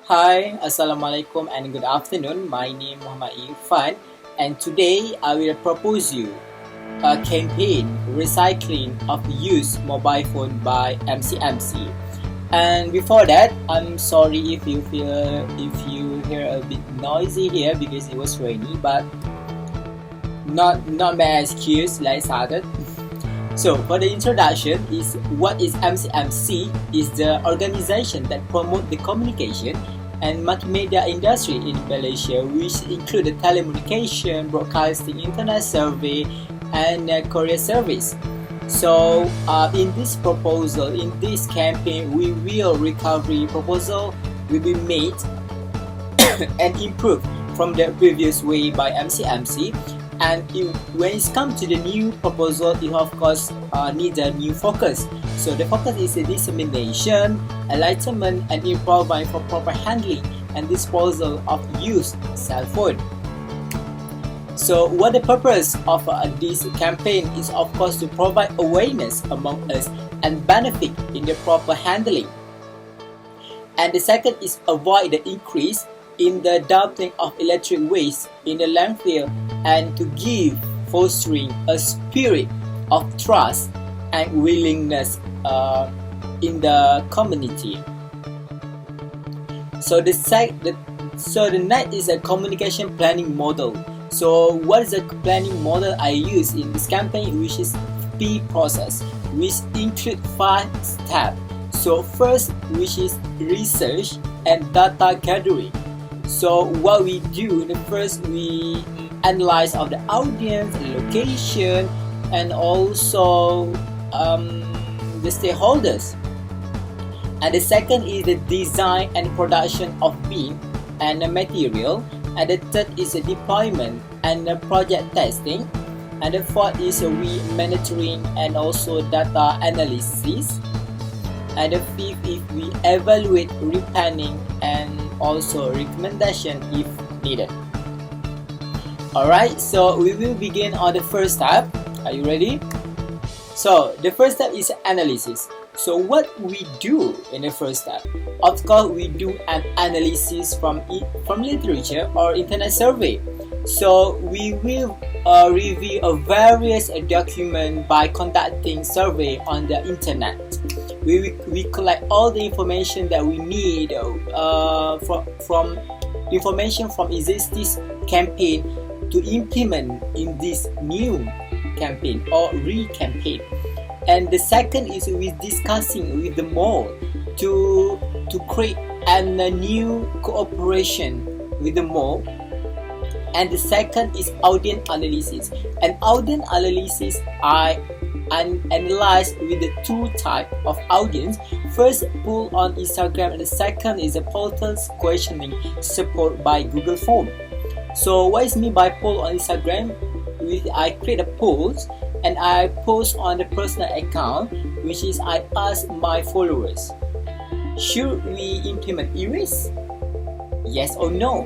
Hi, Assalamualaikum and good afternoon. My name is Muhammad Irfan and today I will propose you a campaign recycling of used mobile phone by MCMC. And before that, I'm sorry if you hear a bit noisy here because it was rainy, but not my excuse. Let's start it. So for the introduction is what is MCMC is the organization that promote the communication and multimedia industry in Malaysia, which include the telecommunication, broadcasting, internet survey, and courier service. So in this proposal, in this campaign, recovery proposal will be made and improved from the previous way by MCMC. And when it comes to the new proposal, it of course needs a new focus. So the focus is the dissemination, enlightenment, and improvement for proper handling and disposal of used cell phone. So what the purpose of this campaign is of course to provide awareness among us and benefit in the proper handling. And the second is avoid the increase in the dumping of electric waste in the landfill and to give fostering a spirit of trust and willingness in the community. So the next is a communication planning model. So what is the planning model I use in this campaign, which is P process, which include 5 steps. So first, which is research and data gathering. So what we do, the first we analyze of the audience, location, and also the stakeholders. And the second is the design and production of beam and the material. And the third is the deployment and the project testing. And the fourth is we monitoring and also data analysis. And the fifth is we evaluate replanning and also recommendation if needed. Alright, so we will begin on the first step. Are you ready? So the first step is analysis. So what we do in the first step? Of course, we do an analysis from literature or internet survey. So we will review a various document by conducting survey on the internet. We collect all the information that we need from information from existing campaign to implement in this new campaign or re-campaign. And the second is we discussing with the mall to create a new cooperation with the mall. And the second is audience analysis. And audience analysis I analyze with the two type of audience. First, poll on Instagram, and the second is a portal's questioning support by Google Form. So what is mean by poll on Instagram? I create a post and I post on the personal account, which is I ask my followers, should we implement erase? Yes or no?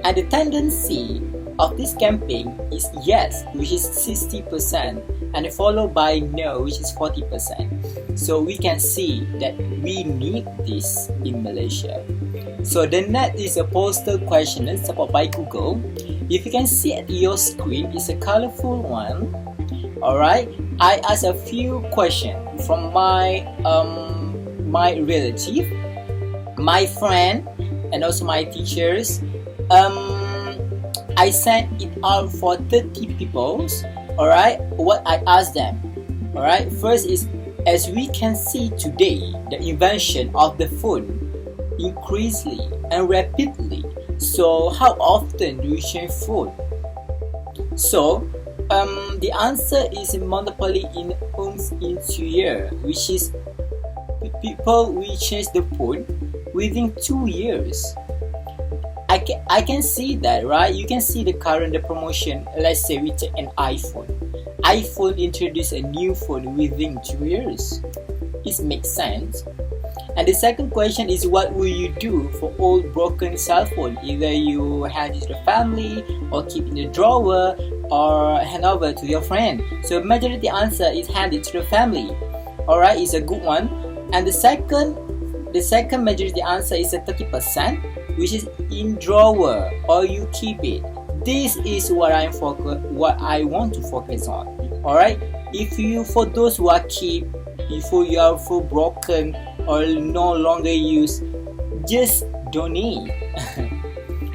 And the tendency of this campaign is yes, which is 60%, and followed by no, which is 40%. So we can see that we need this in Malaysia. So the next is a postal questionnaire supported by Google. If you can see at your screen, it's a colorful one. Alright, I ask a few questions from my relative, my friend, and also my teachers. I sent it out for 30 people. Alright, what I asked them. Alright, first is, as we can see today, the invention of the phone increasingly and rapidly. So how often do you change phone? So the answer is monopoly in once in 2 years, which is people will change the phone within 2 years. I can see that, right? You can see the current promotion. Let's say we take an iPhone. iPhone introduced a new phone within 2 years. It makes sense. And the second question is, what will you do for old broken cell phone? Either you hand it to the family or keep in the drawer or hand over to your friend. So majority answer is hand it to the family. Alright, it's a good one. And the second the second majority answer is a 30%, which is in drawer or you keep it. This is what I want to focus on. Alright, for those who are keep, if you are for broken or no longer use, just donate.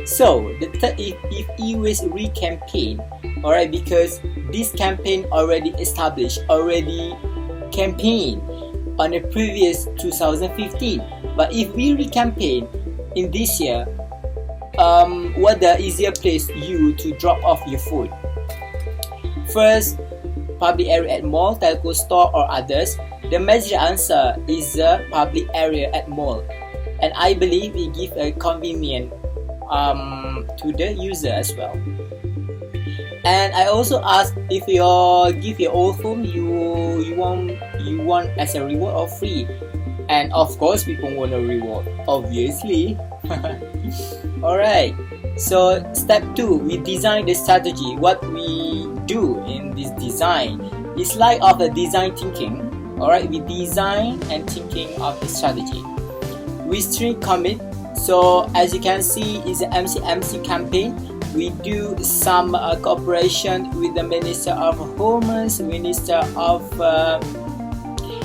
So if e-waste re-campaign, alright, because this campaign already established, already campaign on the previous 2015, but if we re-campaign in this year, what the easier place you to drop off your food? First, public area at mall, telco store or others. The major answer is a public area at mall, and I believe it give a convenient to the user as well. And I also asked if you give your old phone you want as a reward or free, and of course people want a reward, obviously. Alright, so step 2, we design the strategy. What we do in this design is like of the design thinking. Alright, we design and thinking of the strategy. We string commit. So as you can see, is an MCMC campaign. We do some cooperation with the Minister of Hormones, Minister of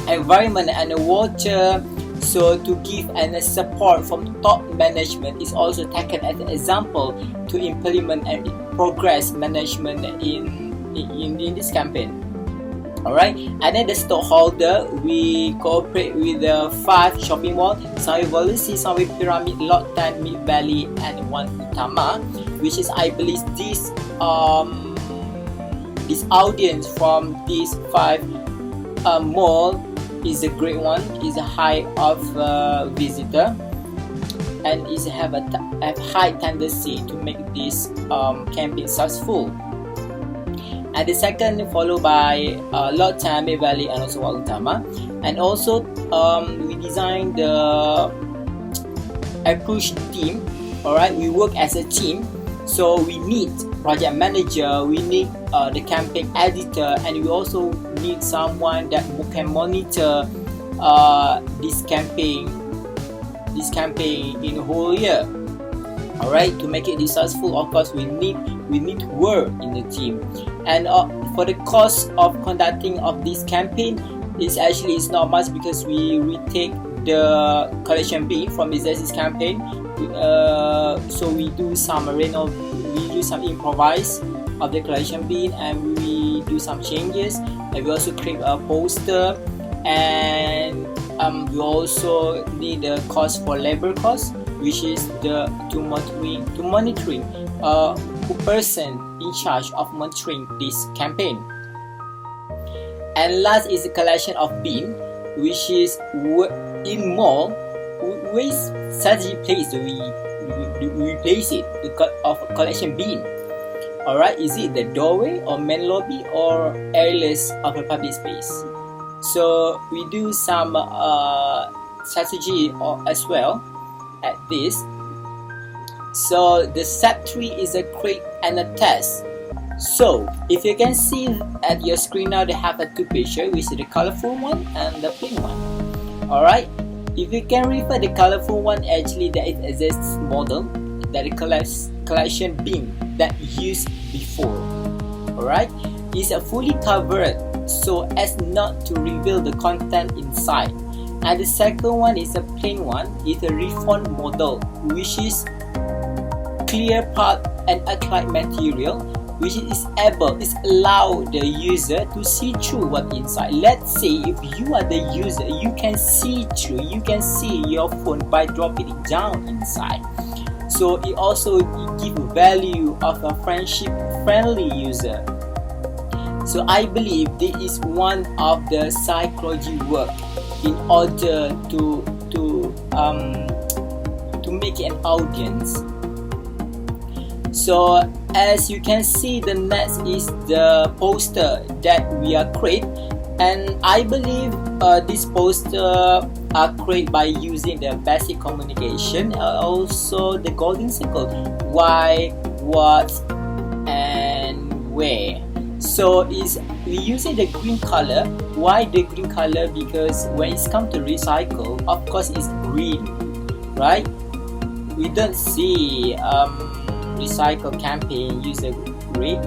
Environment and Water. So to give and support from top management is also taken as an example to implement and progress management in this campaign. Alright, and then the stockholder, we cooperate with the 5 shopping malls, Sunway Volusi, Sunway Pyramid, Lot 10, Mid Valley and One Utama, which is, I believe, this audience from these 5 mall is a great one, is a high of visitor, and is have a high tendency to make this campaign successful. And the second followed by Lot 10, Mid Valley and also One Utama. And also we designed the approach team. Alright, we work as a team, so we need project manager, we need the campaign editor, and we also need someone that can monitor this campaign in the whole year. Alright, to make it successful, of course we need to work in the team. And for the cost of conducting of this campaign, it's not much, because we retake the collection bin from this campaign. So we do some improvise of the collection bin, and we do some changes, and we also create a poster, and we also need the cost for labor cost, which is the to monitoring person in charge of monitoring this campaign. And last is the collection of bin, which is in mall. Which strategy place do we place it of collection bin? Alright, is it the doorway or main lobby or areas of a public space? So we do some strategy as well at this. So the step 3 is a create and a test. So if you can see at your screen now, they have 2 pictures, which is the colorful one and the plain one. Alright, if you can refer the colorful one, actually there is a model that the collection bin that used before. Alright, it's fully covered so as not to reveal the content inside. And the second one is a plain one. It's a reformed model, which is clear part and acrylic material, which is allow the user to see through what inside. Let's say if you are the user, you can see through, you can see your phone by dropping it down inside. So it also gives value of a friendly user. So I believe this is one of the psychology work in order to make an audience. So as you can see, the next is the poster that we are create, and I believe this poster are created by using the basic communication, also the golden circle, why, what and where. So we using the green color. Why the green color? Because when it's come to recycle, of course it's green, right? We don't see recycle campaign use the red.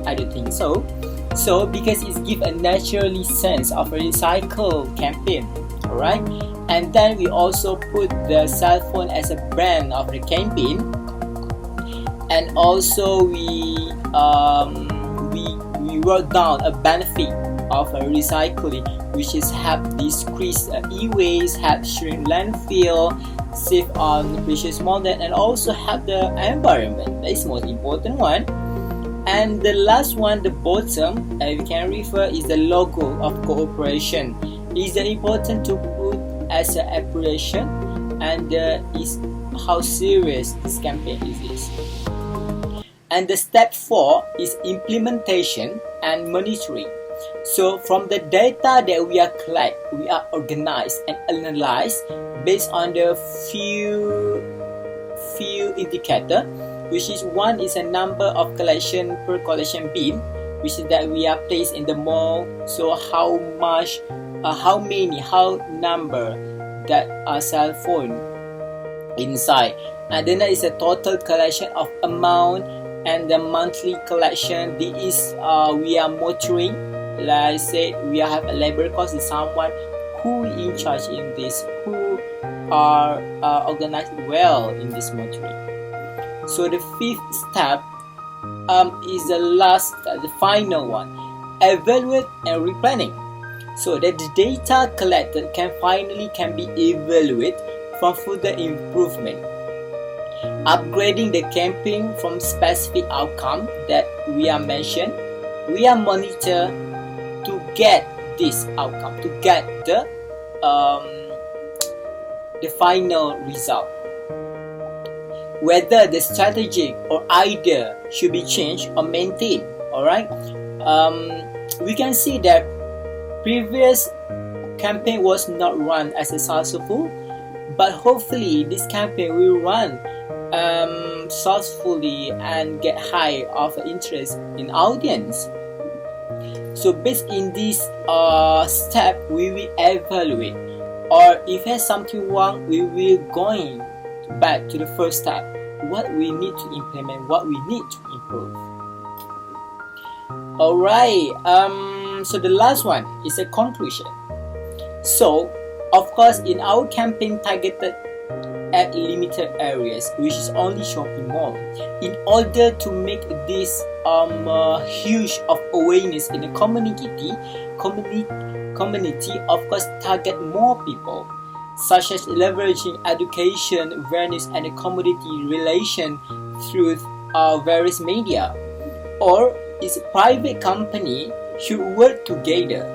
I don't think so. So because it gives a naturally sense of a recycle campaign, alright? And then we also put the cell phone as a brand of the campaign, and also we wrote down a benefit of recycling, which is help decrease e-waste, help shrink landfill, save on precious metal, and also help the environment. That is the most important one. And the last one, the bottom, we can refer is the logo of cooperation. Is important to put as an appreciation, and is how serious this campaign is. And the step 4 is implementation and monitoring. So from the data that we are collect, we are organized and analyze based on the few indicator, which is one is a number of collection per collection bin, which is that we are placed in the mall. So how much, how number that are cell phone inside, and then there is a total collection of amount and the monthly collection. This is we are monitoring. Like I said, we have a labor cost is someone who in charge in this, who are organized well in this monitoring. So the 5th step is the last, the final one, evaluate and replanning. So that the data collected can be evaluated for further improvement, upgrading the campaign from specific outcome that we are mentioned. We are monitor to get this outcome, to get the final result. Whether the strategy or idea should be changed or maintained. Alright, we can see that previous campaign was not run as a successful, but hopefully this campaign will run successfully and get high of interest in audience. So based in this step, we will evaluate, or if there's something wrong, we will going back to the first step, what we need to implement, what we need to improve. Alright, so the last one is a conclusion. So of course in our campaign targeted at limited areas, which is only shopping mall, in order to make this huge of awareness in the community, of course target more people, such as leveraging education, awareness, and community relation through various media. Or its private company should work together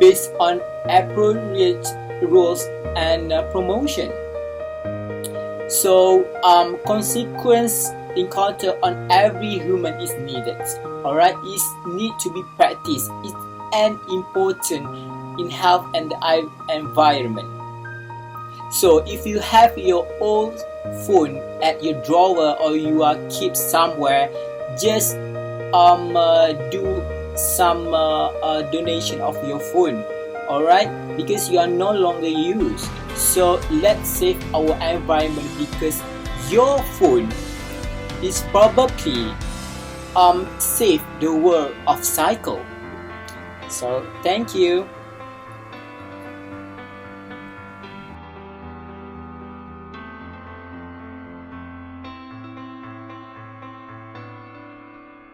based on appropriate rules and promotion. So consequence encounter on every human is needed. Alright, it need to be practiced. It's an important in health and the environment. So if you have your old phone at your drawer or you are keep somewhere, just do some donation of your phone, alright, because you are no longer used. So let's save our environment, because your phone is probably save the world of cycle. So thank you.